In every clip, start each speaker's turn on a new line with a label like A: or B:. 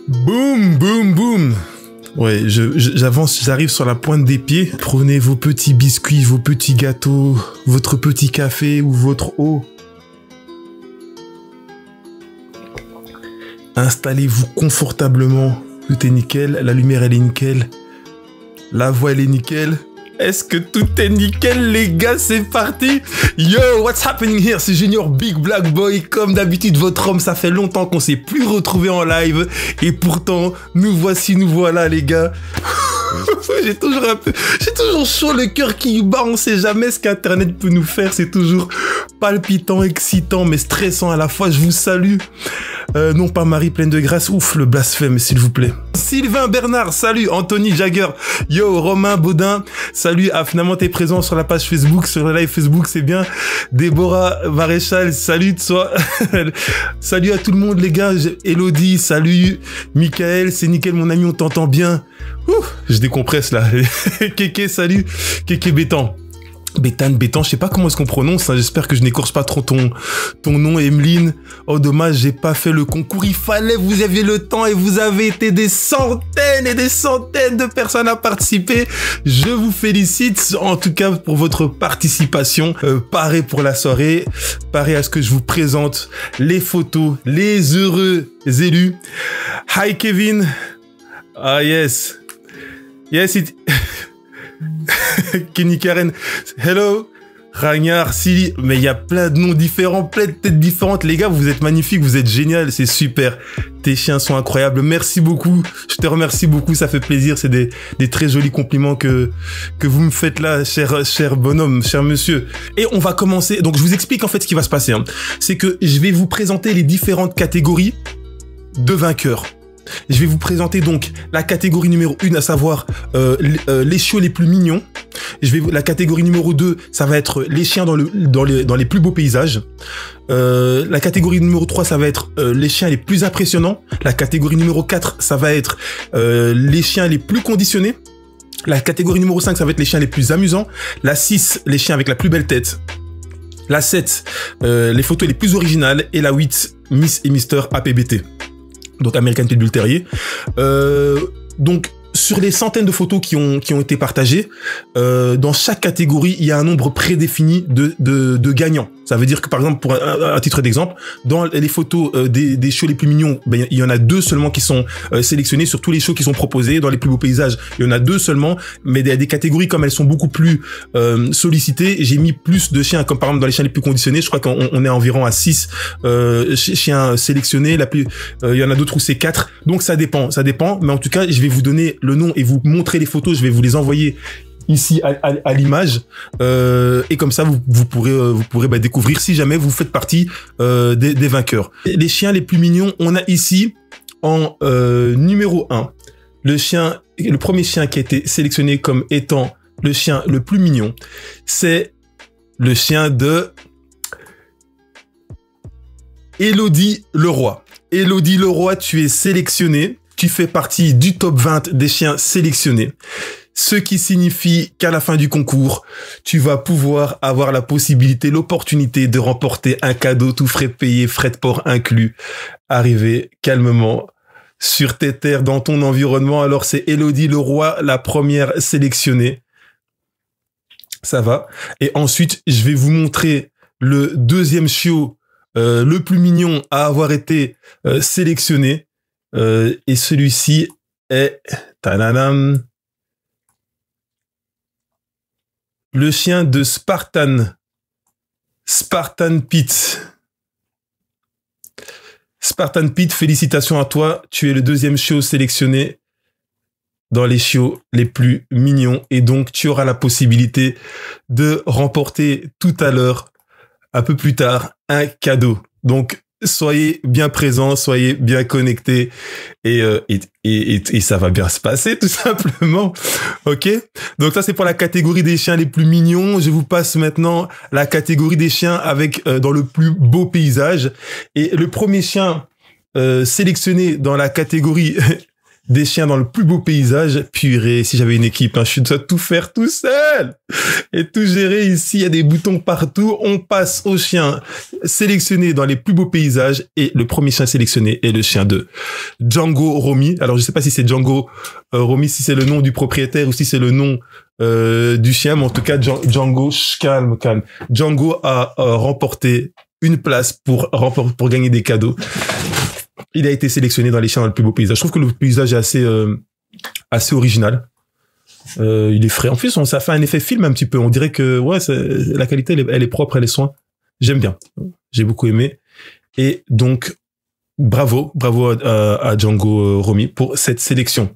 A: Boum, boum, boum. Ouais, j'avance, j'arrive sur la pointe des pieds. Prenez vos petits biscuits, vos petits gâteaux, votre petit café ou votre eau. Installez-vous confortablement. Tout est nickel, la lumière elle est nickel. La voix elle est nickel. Est-ce que tout est nickel les gars? C'est parti. Yo, what's happening here? C'est Junior Big Black Boy. Comme d'habitude, votre homme, ça fait longtemps qu'on s'est plus retrouvé en live. Et pourtant, nous voici, nous voilà les gars. J'ai toujours chaud, le cœur qui bat. On sait jamais ce qu'Internet peut nous faire. C'est toujours palpitant, excitant, mais stressant à la fois. Je vous salue. Non pas Marie pleine de grâce. Ouf, le blasphème, s'il vous plaît. Sylvain Bernard, salut. Anthony Jagger. Yo, Romain Baudin. Salut. Ah, finalement, t'es présent sur la page Facebook, sur le live Facebook, c'est bien. Déborah Maréchal, salut de soi. Salut à tout le monde, les gars. Elodie, salut. Michael, c'est nickel, mon ami, on t'entend bien. Ouh, je décompresse là. Kéké, salut. Kéké Bétan. Bétan, je sais pas comment est-ce qu'on prononce, hein. J'espère que je n'écorche pas trop ton nom, Emeline. Oh, dommage, j'ai pas fait le concours. Il fallait, vous aviez le temps et vous avez été des centaines et des centaines de personnes à participer. Je vous félicite, en tout cas, pour votre participation. Paré pour la soirée, paré à ce que je vous présente les photos, les heureux élus. Hi, Kevin. Ah, yes. Yes, Kenny Karen, hello, Ragnard, Silly, mais il y a plein de noms différents, plein de têtes différentes. Les gars, vous êtes magnifiques, vous êtes génial, c'est super. Tes chiens sont incroyables, merci beaucoup. Je te remercie beaucoup, ça fait plaisir. C'est des très jolis compliments que vous me faites là, cher bonhomme, cher monsieur. Et on va commencer. Donc, je vous explique en fait ce qui va se passer. Hein. C'est que je vais vous présenter les différentes catégories de vainqueurs. Je vais vous présenter donc la catégorie numéro 1, à savoir les chiots les plus mignons. La catégorie numéro 2, ça va être les chiens dans les plus beaux paysages. La catégorie numéro 3, ça va être les chiens les plus impressionnants. La catégorie numéro 4, ça va être les chiens les plus conditionnés. La catégorie numéro 5, ça va être les chiens les plus amusants. La 6, les chiens avec la plus belle tête. La 7, les photos les plus originales. Et la 8, Miss et Mister APBT. Donc American Pitbull Terrier. Donc sur les centaines de photos qui ont été partagées, dans chaque catégorie, il y a un nombre prédéfini de gagnants. Ça veut dire que, par exemple, pour un titre d'exemple, dans les photos des shows les plus mignons, ben, il y en a 2 seulement qui sont sélectionnés sur tous les shows qui sont proposés. Dans les plus beaux paysages, il y en a 2 seulement. Mais des catégories, comme elles sont beaucoup plus sollicitées, j'ai mis plus de chiens, comme par exemple dans les chiens les plus conditionnés. Je crois qu'on est environ à 6 chiens sélectionnés. Il y en a d'autres où c'est 4. Donc ça dépend. Mais en tout cas, je vais vous donner le nom et vous montrer les photos. Je vais vous les envoyer ici à l'image, et comme ça vous pourrez découvrir si jamais vous faites partie des vainqueurs. Les chiens les plus mignons, on a ici en numéro 1 le premier chien qui a été sélectionné comme étant le chien le plus mignon, c'est le chien de Elodie Leroy. Elodie Leroy, tu es sélectionnée, tu fais partie du top 20 des chiens sélectionnés. Ce qui signifie qu'à la fin du concours, tu vas pouvoir avoir la possibilité, l'opportunité de remporter un cadeau tout frais payé, frais de port inclus. Arriver calmement sur tes terres, dans ton environnement. Alors c'est Elodie Leroy, la première sélectionnée. Ça va. Et ensuite, je vais vous montrer le deuxième chiot, le plus mignon à avoir été sélectionné. Et celui-ci est... Tadadam, le chien de Spartan Pete. Spartan Pete, félicitations à toi. Tu es le deuxième chiot sélectionné dans les chiots les plus mignons. Et donc, tu auras la possibilité de remporter tout à l'heure, un peu plus tard, un cadeau. Donc, soyez bien présents, soyez bien connectés et ça va bien se passer tout simplement. Ok. Donc ça c'est pour la catégorie des chiens les plus mignons. Je vous passe maintenant la catégorie des chiens avec dans le plus beau paysage. Et le premier chien sélectionné dans la catégorie des chiens dans le plus beau paysage. Purée, si j'avais une équipe, hein, je dois tout faire tout seul et tout gérer ici. Il y a des boutons partout. On passe aux chiens sélectionnés dans les plus beaux paysages et le premier chien sélectionné est le chien de Django Romy. Alors, je sais pas si c'est Django Romy, si c'est le nom du propriétaire ou si c'est le nom du chien, mais en tout cas, Django, calme. Django a remporté une place pour gagner des cadeaux. Il a été sélectionné dans les chiens dans le plus beau paysage. Je trouve que le paysage est assez original. Il est frais. En plus, ça fait un effet film un petit peu. On dirait que ouais, la qualité, elle est propre, elle est soin. J'aime bien. J'ai beaucoup aimé. Et donc, bravo à Django Romy pour cette sélection.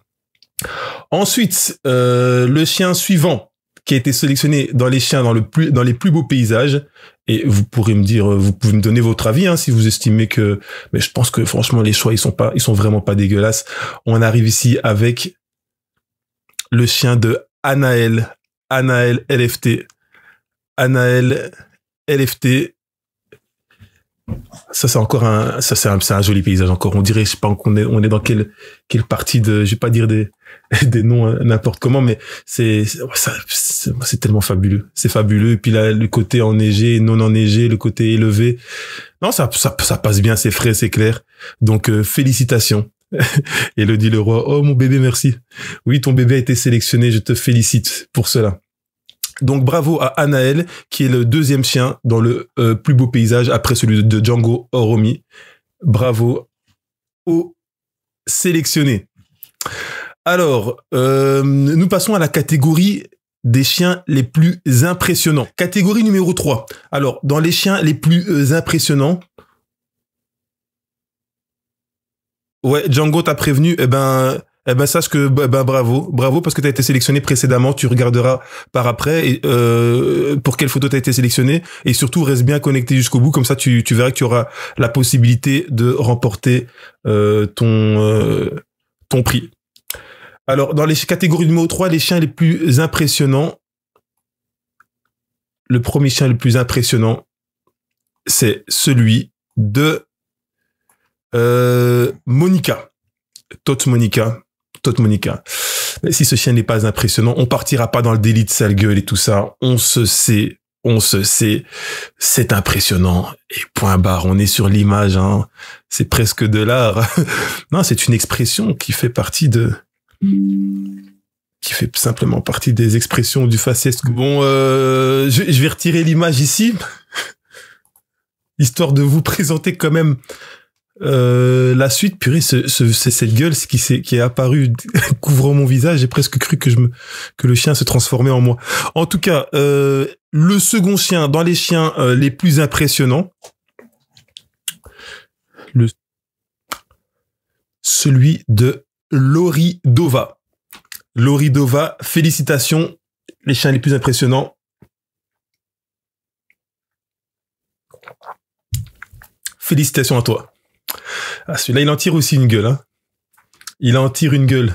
A: Ensuite, le chien suivant qui a été sélectionné dans les chiens dans les plus beaux paysages. Et vous pourrez me dire, vous pouvez me donner votre avis, hein, si vous estimez que, mais je pense que franchement, les choix, ils sont vraiment pas dégueulasses. On arrive ici avec le chien de Anaël LFT. Anaël LFT. Ça, c'est un joli paysage encore. On dirait, je sais pas, on est dans quelle partie de, je vais pas dire des noms n'importe comment, mais c'est tellement fabuleux. C'est fabuleux. Et puis là, le côté enneigé, non enneigé, le côté élevé. Non, ça passe bien, c'est frais, c'est clair. Donc, félicitations. Elodie Leroy. Oh, mon bébé, merci. Oui, ton bébé a été sélectionné. Je te félicite pour cela. Donc, bravo à Anaël, qui est le deuxième chien dans le plus beau paysage après celui de Django Romy. Bravo aux sélectionnés. Alors, nous passons à la catégorie des chiens les plus impressionnants. Catégorie numéro 3. Alors, dans les chiens les plus impressionnants, ouais, Django t'a prévenu, sache que, bravo, parce que t'as été sélectionné précédemment, tu regarderas par après, et, pour quelle photo t'as été sélectionné, et surtout, reste bien connecté jusqu'au bout, comme ça, tu verras que tu auras la possibilité de remporter, ton prix. Alors, dans les catégories numéro 3, les chiens les plus impressionnants, le premier chien le plus impressionnant, c'est celui de Monica. Tot Monica. Mais si ce chien n'est pas impressionnant, on partira pas dans le délit de sale gueule et tout ça. On se sait, c'est impressionnant. Et point barre, on est sur l'image, hein. C'est presque de l'art. Non, c'est une expression qui fait simplement partie des expressions du faciès. Bon, je vais retirer l'image ici, histoire de vous présenter quand même la suite. Purée, c'est cette gueule qui est apparue couvrant mon visage. J'ai presque cru que le chien se transformait en moi. En tout cas, le second chien dans les chiens les plus impressionnants, celui de Loridova. Loridova, félicitations, les chiens les plus impressionnants. Félicitations à toi. Ah, celui-là, il en tire aussi une gueule, hein. Il en tire une gueule.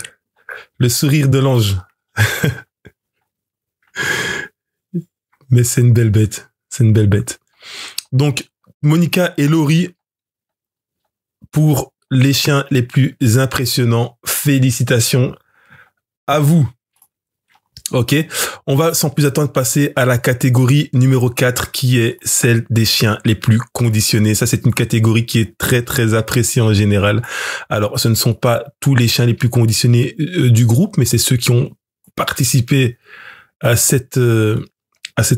A: Le sourire de l'ange. Mais c'est une belle bête. C'est une belle bête. Donc, Monica et Laurie, pour les chiens les plus impressionnants, félicitations à vous. Ok, on va sans plus attendre passer à la catégorie numéro 4 qui est celle des chiens les plus conditionnés. Ça, c'est une catégorie qui est très très appréciée en général. Alors, ce ne sont pas tous les chiens les plus conditionnés du groupe, mais c'est ceux qui ont participé à cette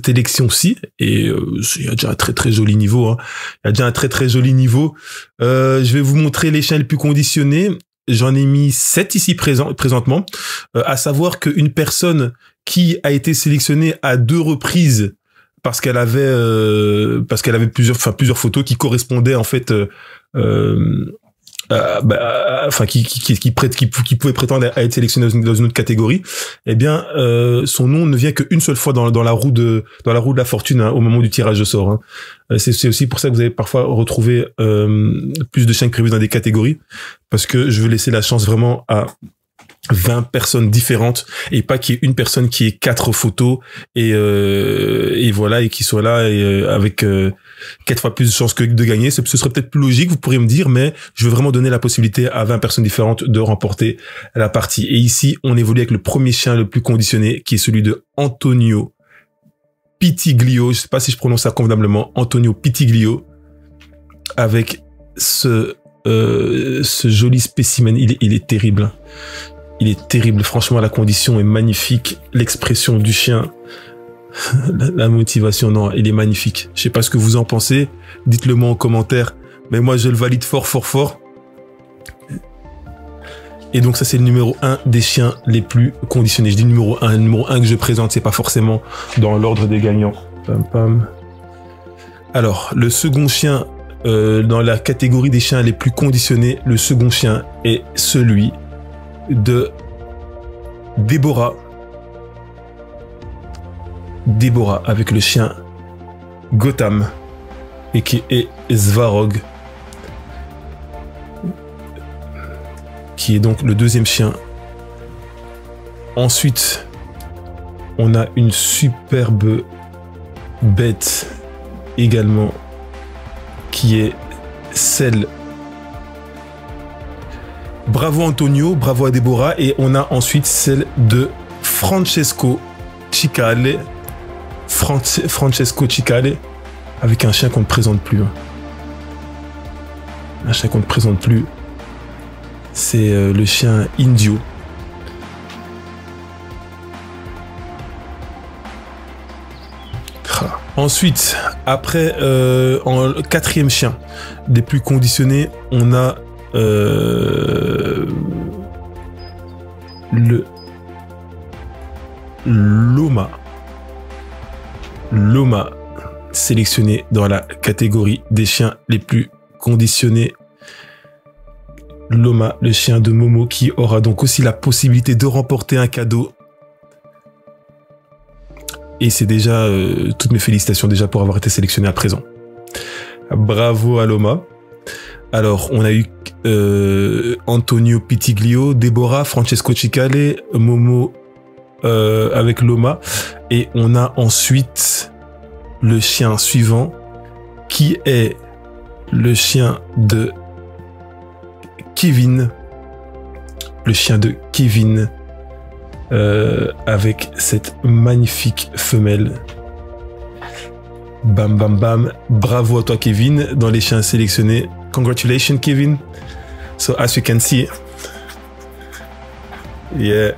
A: élection-ci. Et il y a déjà un très très joli niveau, hein. Il y a déjà un très très joli niveau. Je vais vous montrer les chiens les plus conditionnés. J'en ai mis 7 ici présentement, à savoir qu'une personne qui a été sélectionnée à 2 reprises parce qu'elle avait plusieurs photos qui correspondaient en fait qui pouvait prétendre à être sélectionné dans une autre catégorie, eh bien son nom ne vient qu'une seule fois dans la roue de la fortune, hein, au moment du tirage de sort, hein. C'est aussi pour ça que vous allez parfois retrouver plus de chiens que prévu dans des catégories, parce que je veux laisser la chance vraiment à 20 personnes différentes et pas qu'il y ait une personne qui ait 4 photos et voilà, et qui soit là et avec 4 fois plus de chances que de gagner. Ce serait peut-être plus logique, vous pourriez me dire, mais je veux vraiment donner la possibilité à 20 personnes différentes de remporter la partie. Et ici, on évolue avec le premier chien le plus conditionné, qui est celui de Antonio Pitiglio. Je sais pas si je prononce ça convenablement. Antonio Pitiglio. Avec ce joli spécimen. Il est terrible. Il est terrible. Franchement, la condition est magnifique. L'expression du chien, la motivation, non, il est magnifique. Je sais pas ce que vous en pensez. Dites-le moi en commentaire. Mais moi, je le valide fort, fort, fort. Et donc, ça, c'est le numéro 1 des chiens les plus conditionnés. Je dis numéro 1. Le numéro 1 que je présente, c'est pas forcément dans l'ordre des gagnants. Pam, pam. Alors, le second chien, dans la catégorie des chiens les plus conditionnés, le second chien est celui de Déborah. Déborah avec le chien Gotham et qui est Svarog, qui est donc le deuxième chien. Ensuite, on a une superbe bête également qui est celle. Bravo Antonio, bravo à Déborah. Et on a ensuite celle de Francesco Cicale. Francesco Cicale, avec un chien qu'on ne présente plus. Un chien qu'on ne présente plus. C'est le chien Indio. Ensuite, après, en quatrième chien des plus conditionnés, on a le Loma. Loma, sélectionné dans la catégorie des chiens les plus conditionnés. Loma, le chien de Momo, qui aura donc aussi la possibilité de remporter un cadeau. Et c'est déjà toutes mes félicitations déjà pour avoir été sélectionné à présent. Bravo à Loma. Alors, on a eu Antonio Pitiglio, Déborah, Francesco Cicale, Momo avec Loma. Et on a ensuite le chien suivant qui est le chien de Kevin. Le chien de Kevin avec cette magnifique femelle. Bam, bam, bam. Bravo à toi, Kevin, dans les chiens sélectionnés. Congratulations, Kevin. So, as you can see, yeah.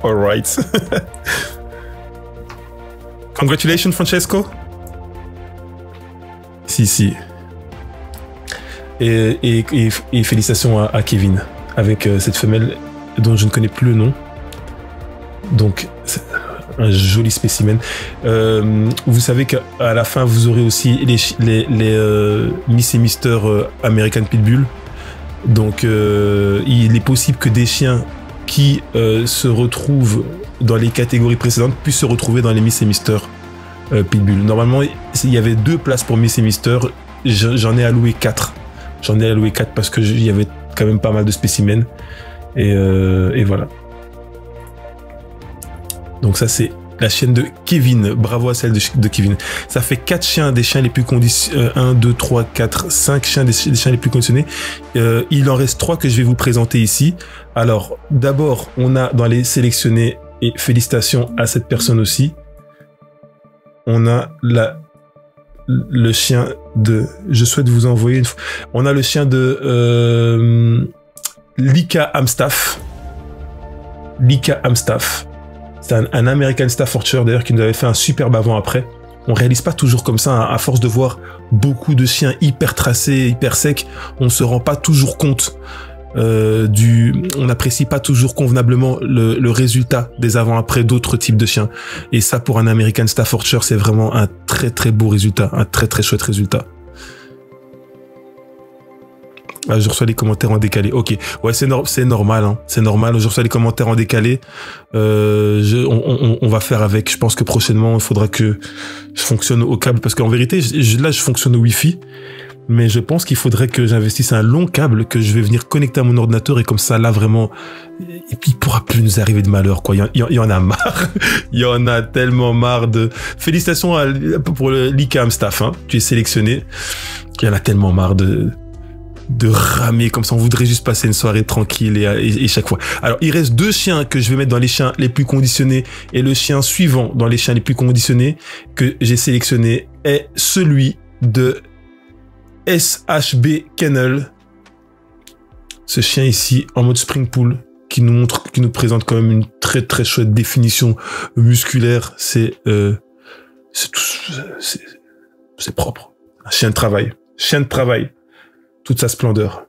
A: All right. Congratulations, Francesco. Si. Et félicitations à Kevin avec cette femelle dont je ne connais plus le nom. Donc, un joli spécimen. Vous savez qu'à la fin, vous aurez aussi les Miss et Mister American Pitbull. Donc, il est possible que des chiens qui se retrouvent dans les catégories précédentes puissent se retrouver dans les Miss et Mister Pitbull. Normalement, il y avait 2 places pour Miss et Mister. J'en ai alloué 4. J'en ai alloué 4 parce que il y avait quand même pas mal de spécimens. Et voilà. Donc ça, c'est la chienne de Kevin. Bravo à celle de Kevin. Ça fait 4 chiens des chiens les plus conditionnés. 1, 2, 3, 4, 5 chiens des chiens les plus conditionnés. Il en reste 3 que je vais vous présenter ici. Alors, d'abord, on a dans les sélectionnés, et félicitations à cette personne aussi, on a le chien de... Je souhaite vous envoyer une... On a le chien de Lika Amstaff. Lika Amstaff. C'est un American Staffordshire d'ailleurs qui nous avait fait un superbe avant-après. On réalise pas toujours comme ça, hein. À force de voir beaucoup de chiens hyper tracés, hyper secs, on se rend pas toujours compte on n'apprécie pas toujours convenablement le résultat des avant-après d'autres types de chiens. Et ça, pour un American Staffordshire, c'est vraiment un très très beau résultat, un très très chouette résultat. Ah, je reçois les commentaires en décalé. Ok, ouais, c'est normal, hein. C'est normal. Je reçois les commentaires en décalé. On va faire avec. Je pense que prochainement, il faudra que je fonctionne au câble parce qu'en vérité, là, je fonctionne au Wi-Fi Mais je pense qu'il faudrait que j'investisse un long câble que je vais venir connecter à mon ordinateur et comme ça, là, vraiment... Et puis, il pourra plus nous arriver de malheur, quoi. Il y en a marre. Il y en a tellement marre de... Félicitations pour l'ICAM staff, hein. Tu es sélectionné. Il y en a tellement marre de ramer comme ça. On voudrait juste passer une soirée tranquille et chaque fois. Alors, il reste 2 chiens que je vais mettre dans les chiens les plus conditionnés et le chien suivant dans les chiens les plus conditionnés que j'ai sélectionné est celui de SHB Kennel. Ce chien ici en mode spring pool qui nous présente quand même une très très chouette définition musculaire. C'est propre. Un chien de travail. Chien de travail. Toute sa splendeur.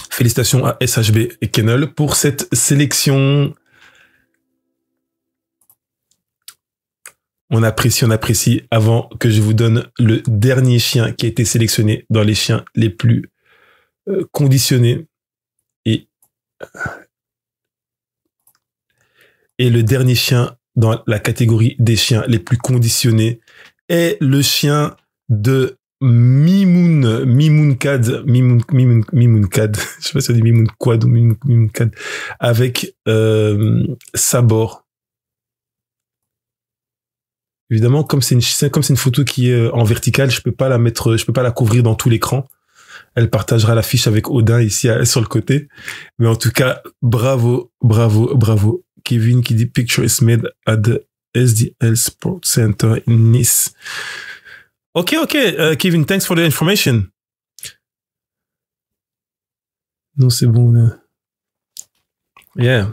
A: Félicitations à SHB et Kennel pour cette sélection. On apprécie avant que je vous donne le dernier chien qui a été sélectionné dans les chiens les plus conditionnés. Et le dernier chien dans la catégorie des chiens les plus conditionnés est le chien de Mimoun Kad. Je sais pas si on dit Mimoun Quad ou Mimoun Kad. Avec Sabor. Évidemment, comme c'est une photo qui est en verticale, je peux pas la couvrir dans tout l'écran. Elle partagera l'affiche avec Odin ici sur le côté. Mais en tout cas, bravo. Kevin qui dit picture is made at the SDL Sports Center in Nice. Ok, Kevin, thanks for the information. Non, c'est bon. Là. Yeah.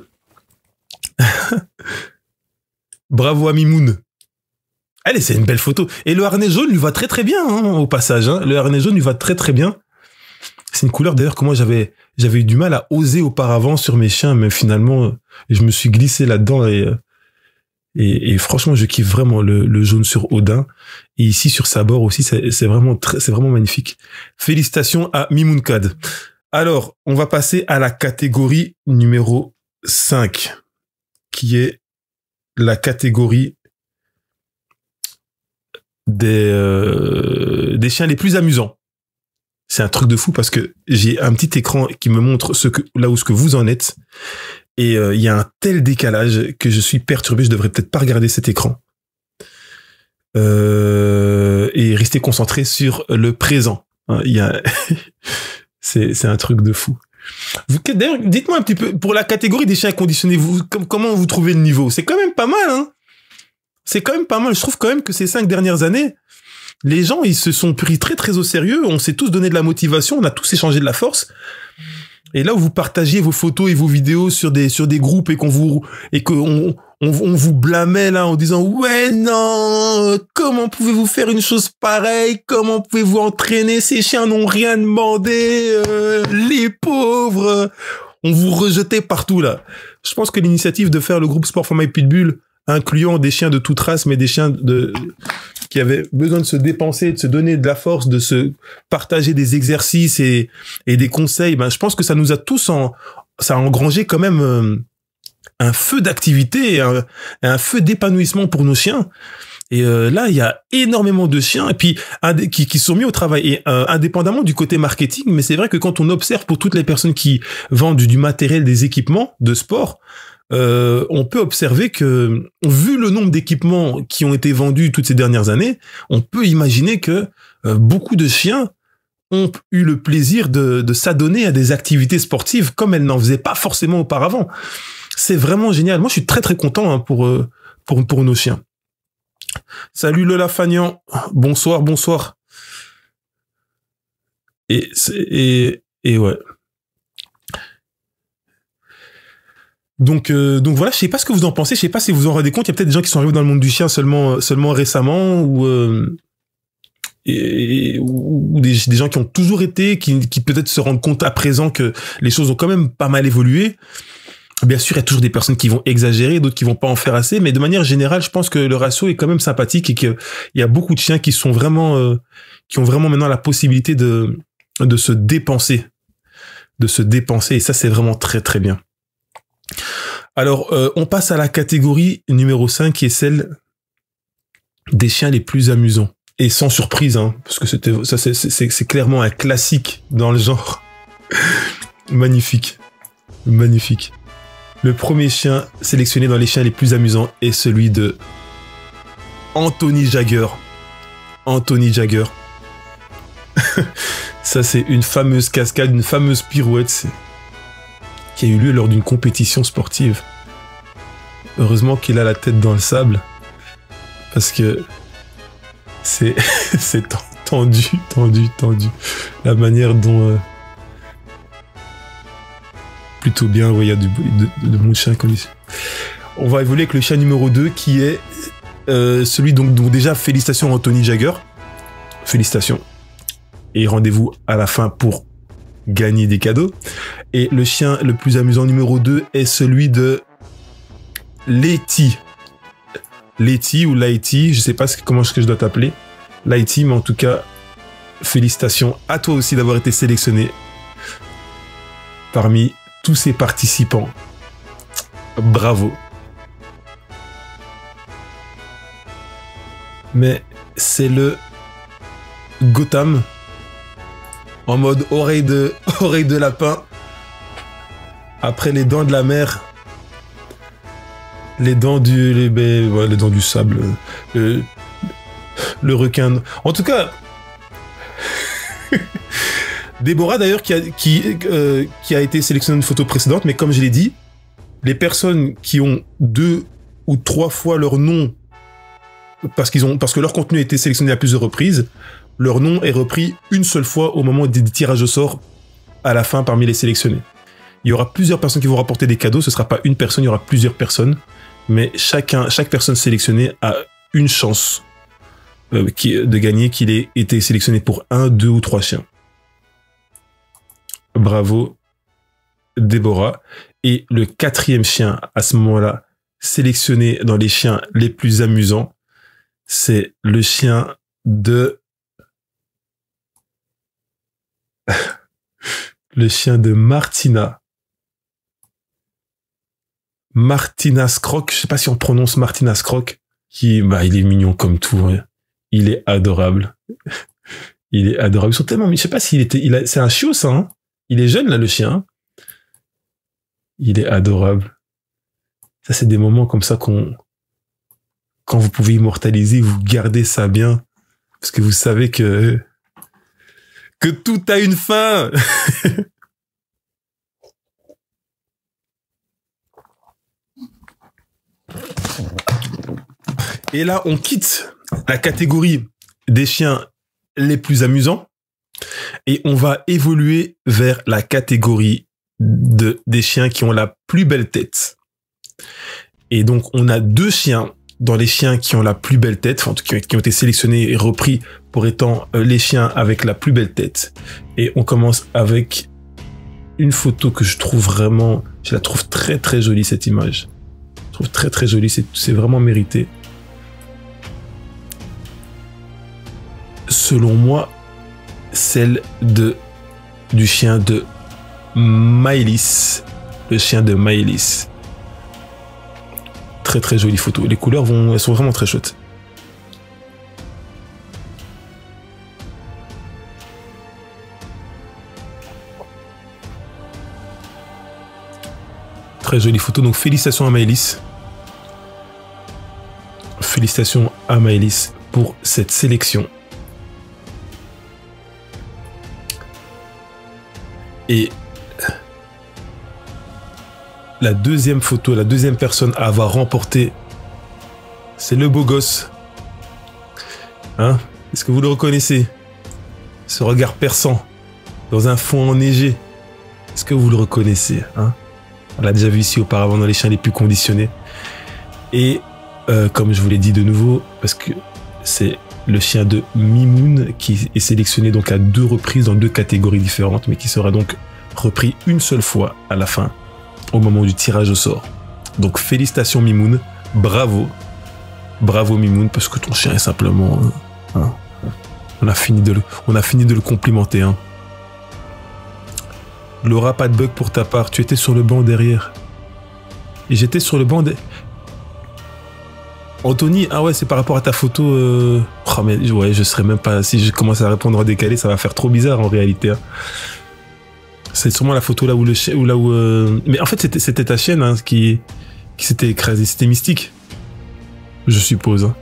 A: Bravo à Mimoun. Allez, c'est une belle photo. Et le harnais jaune lui va très très bien, hein, au passage. Hein. Le harnais jaune lui va très très bien. C'est une couleur d'ailleurs que moi j'avais eu du mal à oser auparavant sur mes chiens, mais finalement je me suis glissé là-dedans et franchement je kiffe vraiment le jaune sur Odin et ici sur Sabor aussi c'est vraiment magnifique. Félicitations à Mimounkad. Alors on va passer à la catégorie numéro 5 qui est la catégorie des chiens les plus amusants. C'est un truc de fou parce que j'ai un petit écran qui me montre ce que vous en êtes. Et il y a un tel décalage que je suis perturbé. Je devrais peut-être pas regarder cet écran. Et rester concentré sur le présent. Hein, c'est un truc de fou. D'ailleurs, dites-moi un petit peu, pour la catégorie des chiens conditionnés, comment vous trouvez le niveau? C'est quand même pas mal, hein? C'est quand même pas mal. Je trouve quand même que ces 5 dernières années, les gens, ils se sont pris très, très au sérieux. On s'est tous donné de la motivation. On a tous échangé de la force. Et là où vous partagiez vos photos et vos vidéos sur des groupes et qu'on vous blâmait là en disant, ouais, non, comment pouvez-vous faire une chose pareille? Comment pouvez-vous entraîner? Ces chiens n'ont rien demandé, les pauvres. On vous rejetait partout là. Je pense que l'initiative de faire le groupe Sport for My Pitbull, incluant des chiens de toute race, mais des chiens qui avaient besoin de se dépenser, de se donner de la force, de se partager des exercices et des conseils. Ben, je pense que ça nous a tous ça a engrangé quand même un feu d'activité et un feu d'épanouissement pour nos chiens. Et là, il y a énormément de chiens et puis qui sont mis au travail et indépendamment du côté marketing. Mais c'est vrai que quand on observe pour toutes les personnes qui vendent du matériel, des équipements de sport, on peut observer que, vu le nombre d'équipements qui ont été vendus toutes ces dernières années, on peut imaginer que beaucoup de chiens ont eu le plaisir de s'adonner à des activités sportives comme elles n'en faisaient pas forcément auparavant. C'est vraiment génial. Moi, je suis très très content hein, pour nos chiens. Salut Lola Fagnan. Bonsoir. Et ouais. Donc voilà, je sais pas ce que vous en pensez, je sais pas si vous en rendez compte, il y a peut-être des gens qui sont arrivés dans le monde du chien seulement récemment ou des gens qui ont toujours été, qui peut-être se rendent compte à présent que les choses ont quand même pas mal évolué. Bien sûr, il y a toujours des personnes qui vont exagérer, d'autres qui vont pas en faire assez, mais de manière générale, je pense que le ratio est quand même sympathique et qu'il y a beaucoup de chiens qui sont vraiment, qui ont vraiment maintenant la possibilité de se dépenser, et ça c'est vraiment très très bien. Alors, on passe à la catégorie numéro 5 qui est celle des chiens les plus amusants. Et sans surprise, hein, parce que c'est clairement un classique dans le genre. Magnifique. Magnifique. Le premier chien sélectionné dans les chiens les plus amusants est celui de Anthony Jagger. Anthony Jagger. Ça, c'est une fameuse cascade, une fameuse pirouette qui a eu lieu lors d'une compétition sportive. Heureusement qu'il a la tête dans le sable, parce que c'est tendu. La manière dont... plutôt bien, ouais, il y a de bons chiens comme ici. On va évoluer avec le chien numéro 2 qui est celui dont déjà félicitations Anthony Jagger. Félicitations. Et rendez-vous à la fin pour gagner des cadeaux. Et le chien le plus amusant numéro 2 est celui de Letty. Letty ou Lighty, je sais pas comment je dois t'appeler. Lighty, mais en tout cas, félicitations à toi aussi d'avoir été sélectionné parmi tous ces participants. Bravo. Mais c'est le Gotham en mode oreille de lapin. Après les dents de la mer, les dents du sable, le requin. En tout cas, Déborah d'ailleurs qui a été sélectionnée dans une photo précédente, mais comme je l'ai dit, les personnes qui ont 2 ou 3 fois leur nom parce que leur contenu a été sélectionné à plusieurs reprises, leur nom est repris une seule fois au moment des tirages au sort à la fin parmi les sélectionnés. Il y aura plusieurs personnes qui vont rapporter des cadeaux, ce sera pas une personne, il y aura plusieurs personnes, mais chaque personne sélectionnée a une chance de gagner qu'il ait été sélectionné pour 1, 2 ou 3 chiens. Bravo, Déborah. Et le 4e chien, à ce moment-là, sélectionné dans les chiens les plus amusants, c'est le chien de... le chien de Martina. Martina Scroc, je sais pas si on prononce Martina Scroc, il est mignon comme tout, hein. Il est adorable. Il est adorable. Ils sont tellement... Je sais pas s'il était... c'est un chiot, ça, hein. Il est jeune, là, le chien. Il est adorable. Ça, c'est des moments comme ça quand vous pouvez immortaliser, vous gardez ça bien. Parce que vous savez que tout a une fin. Et là, on quitte la catégorie des chiens les plus amusants et on va évoluer vers la catégorie des chiens qui ont la plus belle tête. Et donc, on a 2 chiens dans les chiens qui ont la plus belle tête, enfin, qui ont été sélectionnés et repris pour étant les chiens avec la plus belle tête. Et on commence avec une photo que je la trouve très très jolie, cette image. Je trouve très très jolie, c'est vraiment mérité. Selon moi, celle du chien de Maëlys. Le chien de Maëlys. Très très jolie photo. Les couleurs elles sont vraiment très chouettes. Très jolie photo. Donc félicitations à Maëlys. Félicitations à Maëlys pour cette sélection. Et la deuxième photo, la deuxième personne à avoir remporté, c'est le beau gosse. Hein? Est-ce que vous le reconnaissez? Ce regard perçant dans un fond enneigé. Est-ce que vous le reconnaissez? Hein? On l'a déjà vu ici auparavant dans les chiens les plus conditionnés. Et comme je vous l'ai dit de nouveau, parce que c'est le chien de Mimoun qui est sélectionné donc à 2 reprises dans 2 catégories différentes, mais qui sera donc repris une seule fois à la fin, au moment du tirage au sort. Donc félicitations Mimoun, bravo, bravo Mimoun, parce que ton chien est simplement... hein, on a fini de le complimenter. Hein. Laura, pas de bug pour ta part, tu étais sur le banc derrière. Et j'étais sur le banc derrière. Anthony, ah ouais, c'est par rapport à ta photo. Oh, mais ouais, je serais même pas. Si je commence à répondre en décalé, ça va faire trop bizarre en réalité. Hein. C'est sûrement la photo là où le chien. Mais en fait, c'était ta chienne hein, qui s'était écrasée. C'était Mystique. Je suppose. Hein.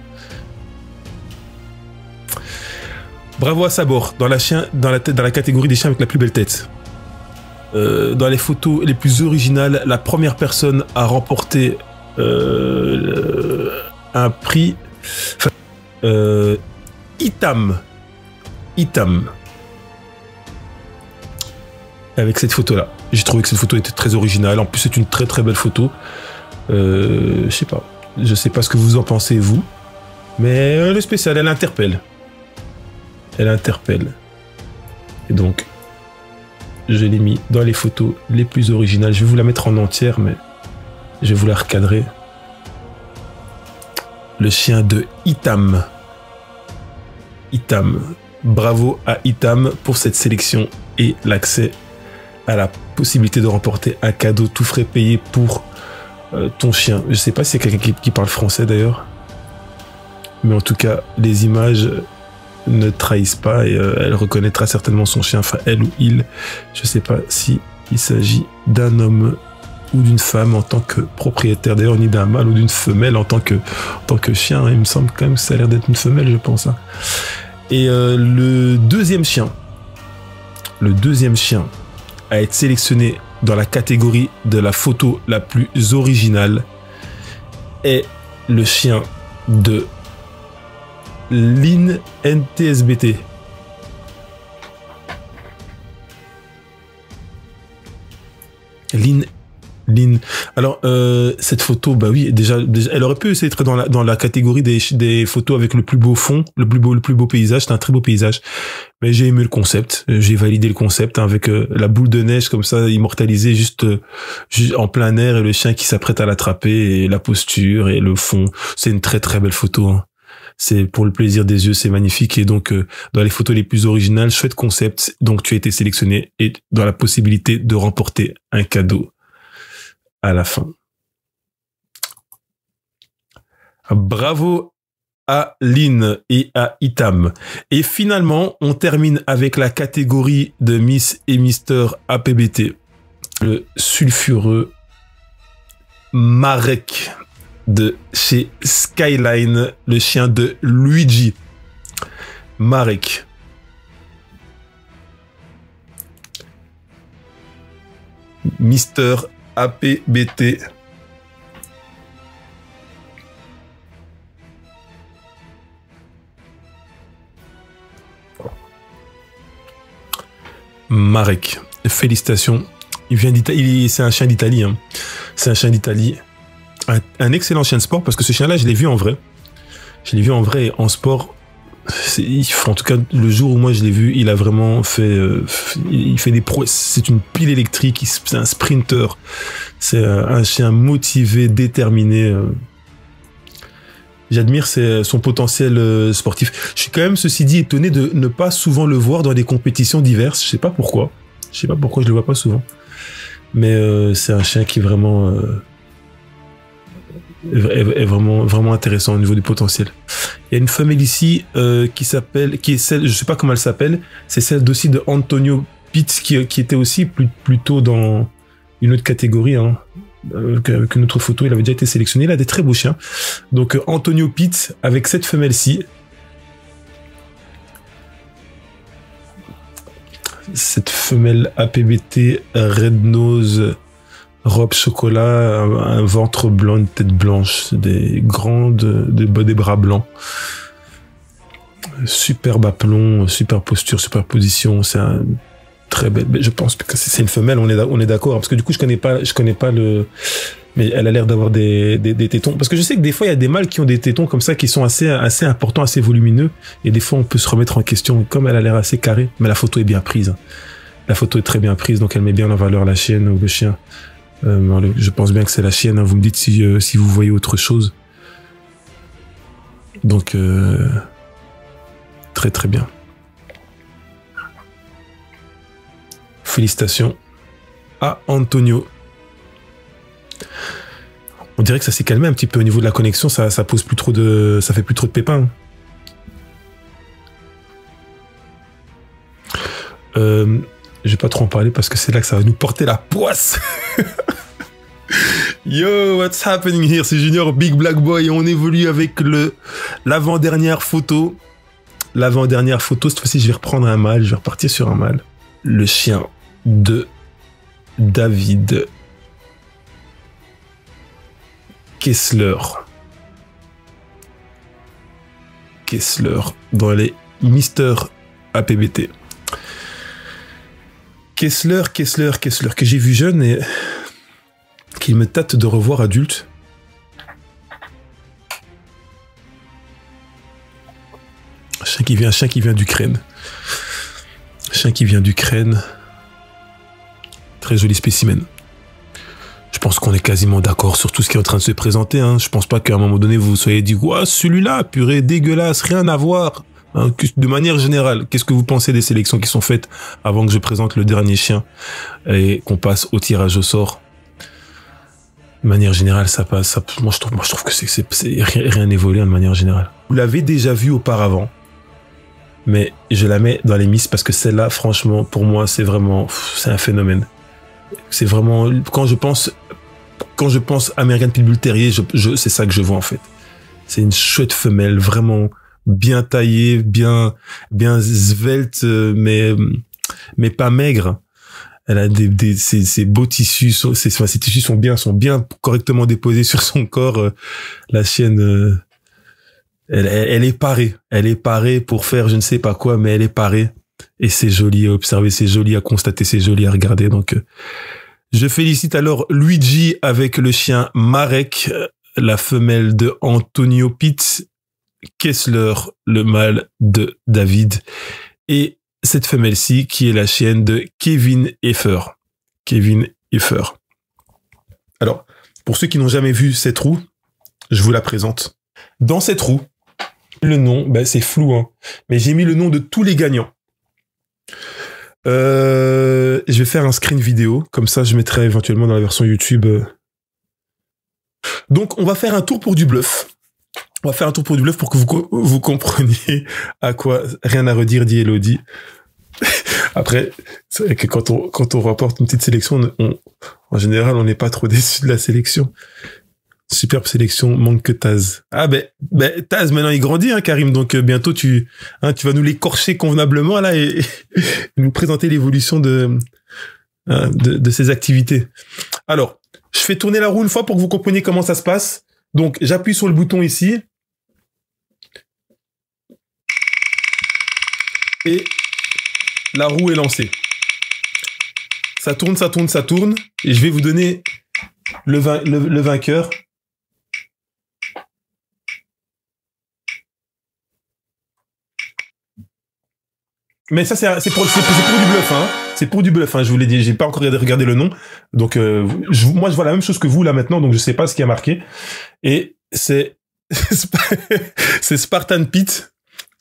A: Bravo à Sabor, dans la catégorie des chiens avec la plus belle tête. Dans les photos les plus originales, la première personne à remporter un prix Itam. Avec cette photo-là. J'ai trouvé que cette photo était très originale. En plus, c'est une très très belle photo. Je sais pas. Je sais pas ce que vous en pensez, vous. Mais elle est spéciale, elle interpelle. Elle interpelle. Et donc, je l'ai mis dans les photos les plus originales. Je vais vous la mettre en entière, mais je vais vous la recadrer. Le chien de Itam. Itam. Bravo à Itam pour cette sélection et l'accès à la possibilité de remporter un cadeau tout frais payé pour ton chien. Je sais pas si c'est quelqu'un qui parle français d'ailleurs. Mais en tout cas, les images ne trahissent pas et elle reconnaîtra certainement son chien, enfin elle ou il. Je sais pas si il s'agit d'un homme ou d'une femme en tant que propriétaire, d'ailleurs ni d'un mâle ou d'une femelle en tant que chien. Il me semble quand même que ça a l'air d'être une femelle, je pense. Hein. Et le deuxième chien à être sélectionné dans la catégorie de la photo la plus originale est le chien de Lynn NTSBT. Lynn. Alors, cette photo, bah oui, déjà, elle aurait pu être dans la catégorie des photos avec le plus beau fond, le plus beau paysage. C'est un très beau paysage. Mais j'ai aimé le concept. J'ai validé le concept hein, avec la boule de neige comme ça, immortalisée juste en plein air et le chien qui s'apprête à l'attraper et la posture et le fond. C'est une très très belle photo. Hein. C'est pour le plaisir des yeux, c'est magnifique. Et donc, dans les photos les plus originales, chouette concept. Donc, tu as été sélectionné et dans la possibilité de remporter un cadeau à la fin. Bravo à Lynn et à Itam. Et finalement, on termine avec la catégorie de Miss et Mister APBT. Le sulfureux Marek de chez Skyline, le chien de Luigi. Marek. Mister APBT. Marek, félicitations. Il vient d'Italie, c'est un chien d'Italie. Hein. C'est un chien d'Italie. Un excellent chien de sport parce que ce chien-là, je l'ai vu en vrai. Je l'ai vu en vrai en sport. En tout cas, le jour où moi je l'ai vu, il a vraiment fait, il fait des prouesses. C'est une pile électrique, c'est un sprinter. C'est un chien motivé, déterminé. J'admire son potentiel sportif. Je suis quand même, ceci dit, étonné de ne pas souvent le voir dans des compétitions diverses. Je sais pas pourquoi. Je le vois pas souvent. Mais c'est un chien qui est vraiment vraiment intéressant au niveau du potentiel. Il y a une femelle ici qui est celle, je sais pas comment elle s'appelle, c'est celle aussi de Antonio Pitts qui était aussi plutôt dans une autre catégorie, hein, avec une autre photo, il avait déjà été sélectionné. Il a des très beaux chiens. Donc Antonio Pitts avec cette femelle-ci. Cette femelle APBT red nose, robe chocolat, un ventre blanc, une tête blanche, des bras blancs. Superbe aplomb, super posture, super position. C'est un très belle. Je pense que c'est une femelle. On est d'accord, parce que du coup je connais pas le. Mais elle a l'air d'avoir des tétons. Parce que je sais que des fois il y a des mâles qui ont des tétons comme ça qui sont assez importants, assez volumineux. Et des fois on peut se remettre en question. Comme elle a l'air assez carrée, mais la photo est bien prise. La photo est très bien prise, donc elle met bien en valeur la chienne ou le chien. Je pense bien que c'est la chienne. Hein. Vous me dites si vous voyez autre chose. Donc très très bien. Félicitations à Antonio. dirait que ça s'est calmé un petit peu au niveau de la connexion, ça pose plus trop de, ça fait plus trop de pépins. Je vais pas trop en parler parce que c'est là que ça va nous porter la poisse. Yo, what's happening here? C'est Junior Big Black Boy et on évolue avec l'avant-dernière photo. L'avant-dernière photo, cette fois-ci je vais reprendre un mâle, je vais repartir sur un mâle. Le chien de David Kessler. Kessler dans les Mister APBT. Kessler, que j'ai vu jeune et qu'il me tâte de revoir adulte. Chien qui vient d'Ukraine. Chien qui vient d'Ukraine. Très joli spécimen. Je pense qu'on est quasiment d'accord sur tout ce qui est en train de se présenter. Hein. Je pense pas qu'à un moment donné, vous vous soyez dit « Ouah, celui-là, purée, dégueulasse, rien à voir ». Hein, de manière générale, qu'est-ce que vous pensez des sélections qui sont faites avant que je présente le dernier chien et qu'on passe au tirage au sort? De manière générale, ça passe. Moi, je trouve que rien n'est volé de manière générale. Vous l'avez déjà vu auparavant, mais je la mets dans les miss parce que celle-là, franchement, pour moi, c'est vraiment, c'est un phénomène. C'est vraiment quand je pense American Pitbull Terrier, c'est ça que je vois en fait. C'est une chouette femelle, vraiment bien taillée, bien svelte, mais pas maigre. Elle a ses beaux tissus, ses tissus sont bien correctement déposés sur son corps. La chienne, elle est parée. Elle est parée pour faire je ne sais pas quoi, mais elle est parée. Et c'est joli à observer, c'est joli à constater, c'est joli à regarder. Donc, je félicite alors Luigi avec le chien Marek, la femelle de Antonio Pitt, Kessler, le mâle de David, et cette femelle-ci qui est la chienne de Kevin Heffer. Kevin Heffer. Alors, pour ceux qui n'ont jamais vu cette roue, je vous la présente. Dans cette roue, le nom, c'est flou, hein, mais j'ai mis le nom de tous les gagnants. Je vais faire un screen vidéo, comme ça je mettrai éventuellement dans la version YouTube. Donc, on va faire un tour pour du bluff. On va faire un tour pour du bluff pour que vous compreniez à quoi rien à redire dit Elodie. Après, c'est vrai que quand on rapporte une petite sélection, en général, on n'est pas trop déçu de la sélection. Superbe sélection, manque que Taz. Ah Taz, maintenant il grandit, hein, Karim, donc bientôt tu vas nous l'écorcher convenablement là et nous présenter l'évolution de ses activités. Alors, je fais tourner la roue une fois pour que vous compreniez comment ça se passe. Donc, j'appuie sur le bouton ici. Et la roue est lancée. Ça tourne. Et je vais vous donner le vainqueur. Mais ça, c'est pour du bluff, hein. C'est pour du bluff, hein. Je vous l'ai dit, j'ai pas encore regardé le nom. Donc, moi, je vois la même chose que vous, là, maintenant. Donc, je sais pas ce qui a marqué. Et c'est Spartan Pit.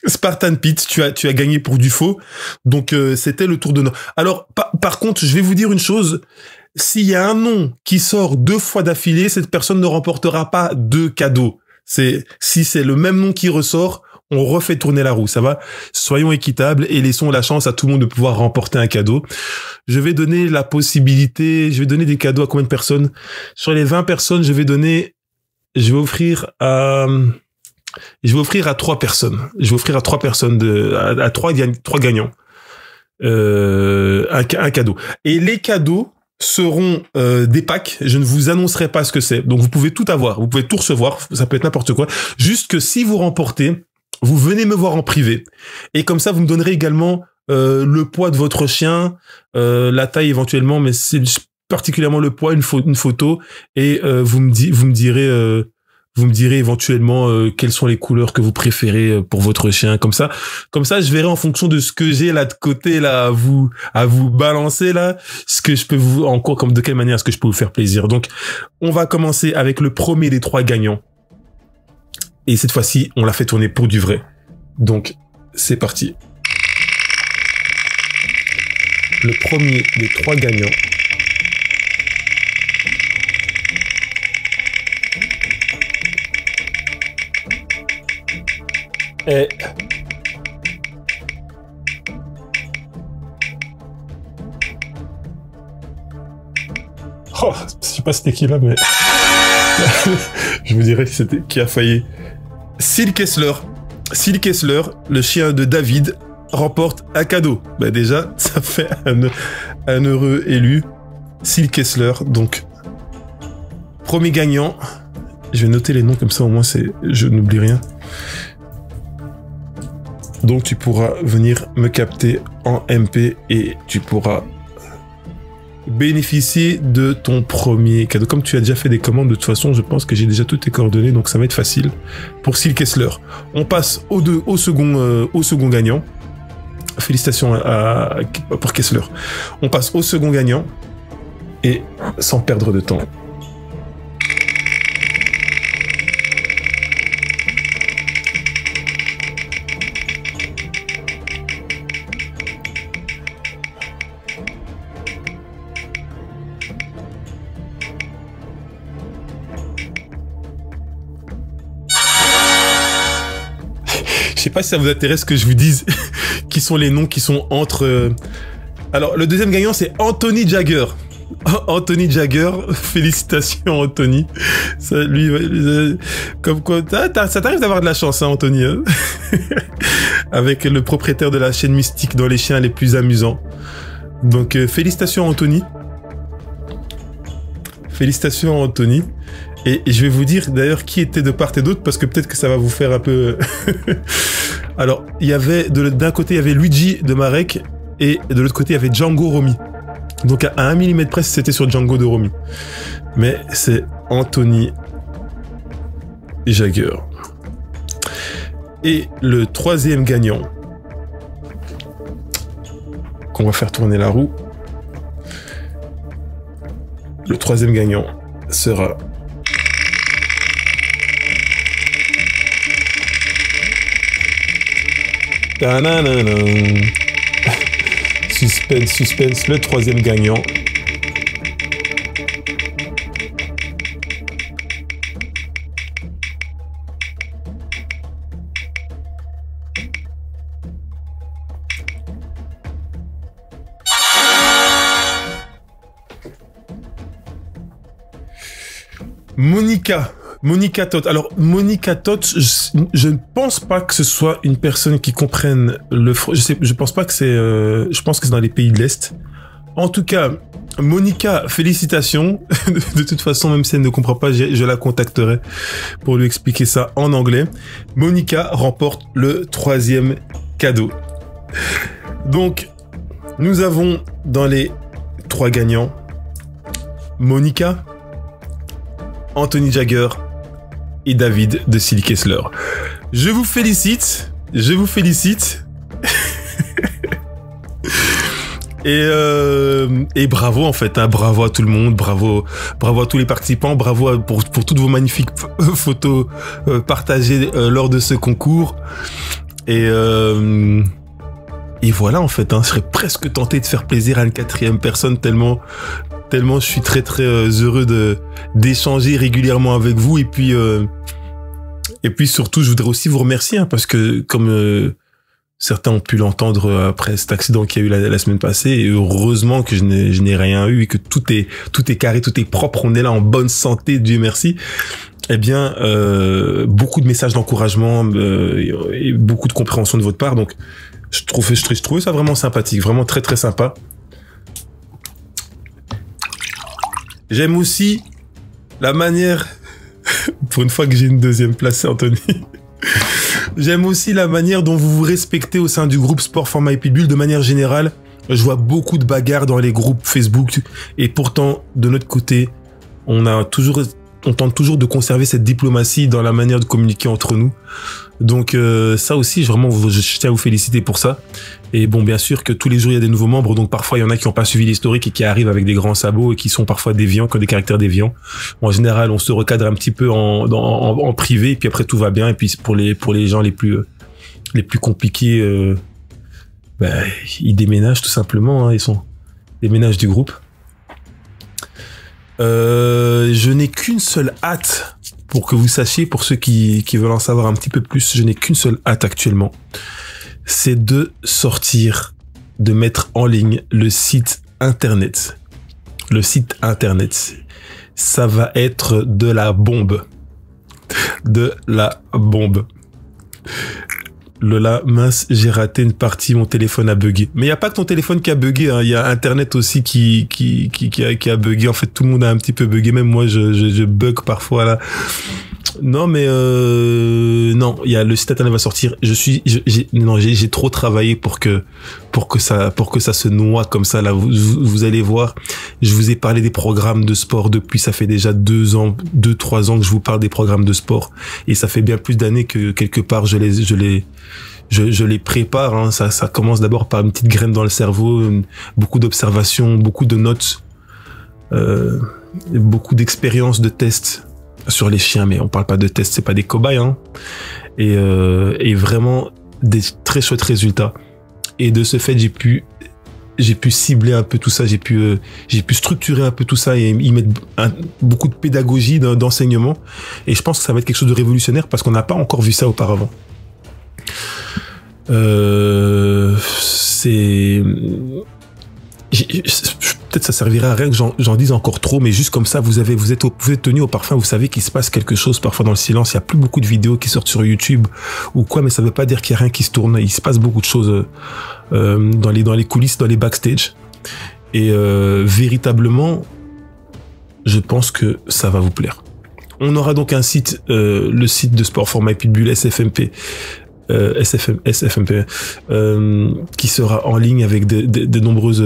A: Spartan Pit, tu as gagné pour du faux. Donc, c'était le tour de nom. Alors, par contre, je vais vous dire une chose. S'il y a un nom qui sort 2 fois d'affilée, cette personne ne remportera pas 2 cadeaux. Si c'est le même nom qui ressort, on refait tourner la roue, ça va? Soyons équitables et laissons la chance à tout le monde de pouvoir remporter un cadeau. Je vais donner des cadeaux à combien de personnes? Sur les 20 personnes, je vais offrir à 3 personnes. Je vais offrir à 3 personnes à 3 gagnants. Un cadeau. Et les cadeaux seront des packs. Je ne vous annoncerai pas ce que c'est. Donc vous pouvez tout avoir. Vous pouvez tout recevoir. Ça peut être n'importe quoi. Juste que si vous remportez, vous venez me voir en privé. Et comme ça, vous me donnerez également le poids de votre chien, la taille éventuellement, mais c'est particulièrement le poids, une photo. Et vous me direz éventuellement quelles sont les couleurs que vous préférez pour votre chien. Comme ça, je verrai en fonction de ce que j'ai là de côté là à vous balancer là, ce que je peux de quelle manière est-ce que je peux vous faire plaisir. Donc, on va commencer avec le premier des 3 gagnants. Et cette fois-ci, on l'a fait tourner pour du vrai. Donc, c'est parti. Le premier des 3 gagnants. Et... Oh, je sais pas c'était qui là, mais... je vous dirais qui a failli. Syl Kessler. Syl Kessler, le chien de David, remporte un cadeau. Bah déjà, ça fait un heureux élu. Syl Kessler, donc... Premier gagnant. Je vais noter les noms comme ça, au moins je n'oublie rien. Donc tu pourras venir me capter en MP et tu pourras bénéficier de ton premier cadeau. Comme tu as déjà fait des commandes, de toute façon, je pense que j'ai déjà toutes tes coordonnées, donc ça va être facile pour Syl Kessler. On passe au second gagnant. Félicitations pour Kessler. On passe au second gagnant et sans perdre de temps. Je sais pas si ça vous intéresse que je vous dise qui sont les noms qui sont entre... Alors, le deuxième gagnant, c'est Anthony Jagger. Anthony Jagger, félicitations Anthony. Ça, lui, comme quoi, ça t'arrive d'avoir de la chance, hein, Anthony. Hein. Avec le propriétaire de la chaîne Mystique dans les chiens les plus amusants. Donc, félicitations Anthony. Félicitations Anthony. Et je vais vous dire d'ailleurs qui était de part et d'autre parce que peut-être que ça va vous faire un peu... Alors, il y avait d'un côté, il y avait Luigi de Marek et de l'autre côté, il y avait Django Romy. Donc à 1 mm près, c'était sur Django de Romy. Mais c'est Anthony Jagger. Et le troisième gagnant, qu'on va faire tourner la roue. Le troisième gagnant sera... Suspense, suspense, le troisième gagnant. Monica Tot. Alors, Monica Tot, je ne pense pas que ce soit une personne qui comprenne le... Je pense pas que c'est... je pense que c'est dans les pays de l'Est. En tout cas, Monica, félicitations. De toute façon, même si elle ne comprend pas, je la contacterai pour lui expliquer ça en anglais. Monica remporte le troisième cadeau. Donc, nous avons dans les 3 gagnants Monica, Anthony Jagger et David de Syl Kessler. Je vous félicite. Et bravo en fait, hein, bravo à tout le monde, bravo à tous les participants, bravo pour toutes vos magnifiques photos partagées lors de ce concours. Et voilà en fait, hein, je serais presque tenté de faire plaisir à une 4e personne tellement je suis très heureux d'échanger régulièrement avec vous et puis surtout je voudrais aussi vous remercier hein, parce que comme certains ont pu l'entendre après cet accident qu'il y a eu la semaine passée et heureusement que je n'ai rien eu et que tout est carré, tout est propre, on est là en bonne santé, Dieu merci. Eh bien beaucoup de messages d'encouragement et beaucoup de compréhension de votre part, donc je trouvais ça vraiment sympathique, vraiment très sympa. J'aime aussi la manière, pour une fois que j'ai une 2e place, c'est Anthony. J'aime aussi la manière dont vous vous respectez au sein du groupe Sport Format et Pitbull. De manière générale, je vois beaucoup de bagarres dans les groupes Facebook et pourtant, de notre côté, on tente toujours de conserver cette diplomatie dans la manière de communiquer entre nous. Donc ça aussi, vraiment, je tiens à vous féliciter pour ça. Et bon, bien sûr que tous les jours, il y a des nouveaux membres. Donc parfois, il y en a qui n'ont pas suivi l'historique et qui arrivent avec des grands sabots et qui sont parfois déviants, qui ont des caractères déviants. En général, on se recadre un petit peu en privé et puis après, tout va bien. Et puis pour les gens les plus compliqués, ils déménagent tout simplement. Hein, ils déménagent du groupe. Je n'ai qu'une seule hâte pour que vous sachiez, pour ceux qui veulent en savoir un petit peu plus, je n'ai qu'une seule hâte actuellement. C'est de sortir, de mettre en ligne le site internet. Le site internet. Ça va être de la bombe. De la bombe. Lola, mince, j'ai raté une partie, mon téléphone a bugué. Mais il n'y a pas que ton téléphone qui a bugué, hein. Il y a Internet aussi qui a bugué. En fait, tout le monde a un petit peu bugué. Même moi, je bug parfois, là. Non, mais non, il y a le site internet va sortir. J'ai trop travaillé pour que ça se noie comme ça. Là, vous allez voir. Je vous ai parlé des programmes de sport depuis. Ça fait déjà 2-3 ans que je vous parle des programmes de sport. Et ça fait bien plus d'années que quelque part je les prépare. Hein. Ça commence d'abord par une petite graine dans le cerveau, beaucoup d'observations, beaucoup de notes, beaucoup d'expériences, de tests sur les chiens, mais on parle pas de tests, c'est pas des cobayes, hein. Et vraiment des très chouettes résultats. Et de ce fait, j'ai pu cibler un peu tout ça, j'ai pu structurer un peu tout ça et y mettre beaucoup de pédagogie, d'enseignement. Et je pense que ça va être quelque chose de révolutionnaire parce qu'on n'a pas encore vu ça auparavant. Peut-être ça servirait à rien que j'en dise encore trop, mais juste comme ça, vous êtes tenu au parfum, vous savez qu'il se passe quelque chose parfois dans le silence. Il y a plus beaucoup de vidéos qui sortent sur YouTube ou quoi, mais ça veut pas dire qu'il y a rien qui se tourne. Il se passe beaucoup de choses dans les coulisses, dans les backstage. Et véritablement, je pense que ça va vous plaire. On aura donc un site, le site de Sport for My Pitbull, SFMP. SFMP qui sera en ligne avec de nombreuses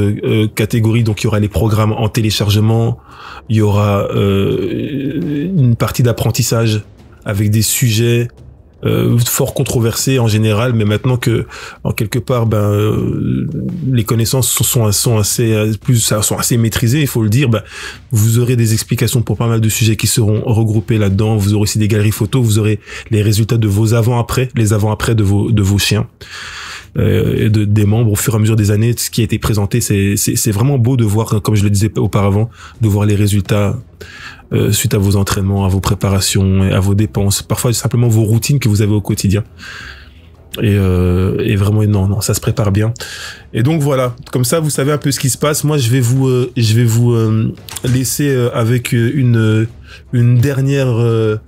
A: catégories. Donc il y aura les programmes en téléchargement, il y aura une partie d'apprentissage avec des sujets fort controversés en général, mais maintenant que en quelque part les connaissances sont assez maîtrisées, il faut le dire, vous aurez des explications pour pas mal de sujets qui seront regroupés là-dedans. Vous aurez aussi des galeries photos, vous aurez les résultats de vos avant-après, les avant-après de vos chiens et des membres au fur et à mesure des années. Ce qui a été présenté, c'est vraiment beau de voir, comme je le disais auparavant, de voir les résultats suite à vos entraînements, à vos préparations, à vos dépenses, parfois simplement vos routines que vous avez au quotidien. Et vraiment, non, ça se prépare bien. Et donc voilà, comme ça, vous savez un peu ce qui se passe. Moi, je vais vous laisser avec une dernière,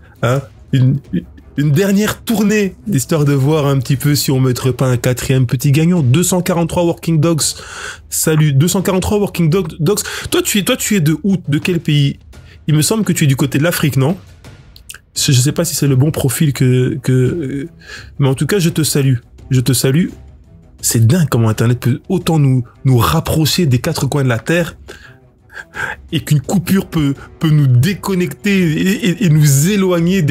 A: une dernière tournée, histoire de voir un petit peu si on mettrait pas un quatrième petit gagnant. 243 Working Dogs. Salut, 243 Working Dogs. Toi, tu es de où? De quel pays? Il me semble que tu es du côté de l'Afrique, non? Je sais pas si c'est le bon profil mais en tout cas, je te salue. C'est dingue comment Internet peut autant nous rapprocher des quatre coins de la Terre et qu'une coupure peut nous déconnecter et nous éloigner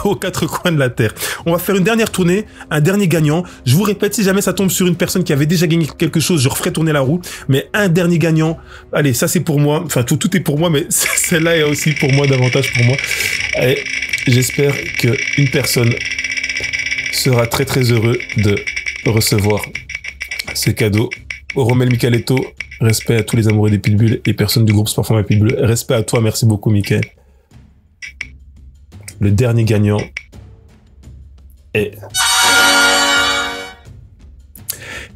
A: aux quatre coins de la Terre. On va faire une dernière tournée, un dernier gagnant. Je vous répète, si jamais ça tombe sur une personne qui avait déjà gagné quelque chose, je referai tourner la roue. Mais un dernier gagnant, allez, ça c'est pour moi. Enfin, tout est pour moi, mais celle-là est aussi pour moi, davantage pour moi. Allez, j'espère qu'une personne sera très très heureux de recevoir ce cadeau. Romel Michaeletto, respect à tous les amoureux des Pitbull et personnes du groupe Sport for My Pitbull. Respect à toi, merci beaucoup, Michael. Le dernier gagnant est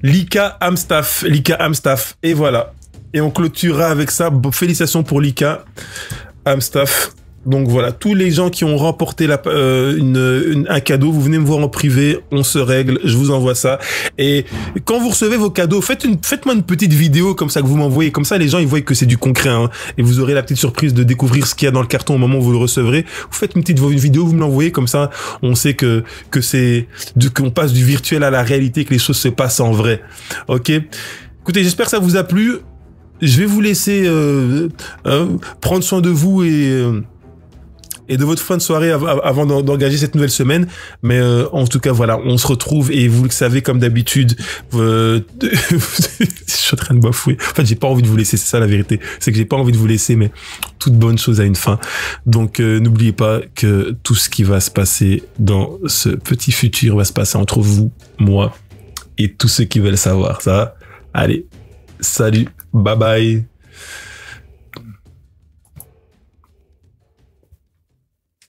A: Lika Amstaff. Et voilà. Et on clôturera avec ça. Félicitations pour Lika Amstaff. Donc voilà, tous les gens qui ont remporté un cadeau, vous venez me voir en privé, on se règle, je vous envoie ça. Et quand vous recevez vos cadeaux, faites-moi une petite vidéo comme ça que vous m'envoyez. Comme ça, les gens, ils voient que c'est du concret, hein. Et vous aurez la petite surprise de découvrir ce qu'il y a dans le carton au moment où vous le recevrez. Vous faites une vidéo, vous me l'envoyez, comme ça, on sait qu'on passe du virtuel à la réalité, que les choses se passent en vrai. Ok? Écoutez, j'espère que ça vous a plu. Je vais vous laisser prendre soin de vous et de votre fin de soirée avant d'engager cette nouvelle semaine. Mais en tout cas, voilà, on se retrouve et vous le savez, comme d'habitude, je suis en train de bafouer. En fait, j'ai pas envie de vous laisser, c'est ça la vérité. C'est que j'ai pas envie de vous laisser, mais toute bonne chose a une fin. Donc, n'oubliez pas que tout ce qui va se passer dans ce petit futur va se passer entre vous, moi et tous ceux qui veulent savoir. Ça va? Allez, salut, bye bye.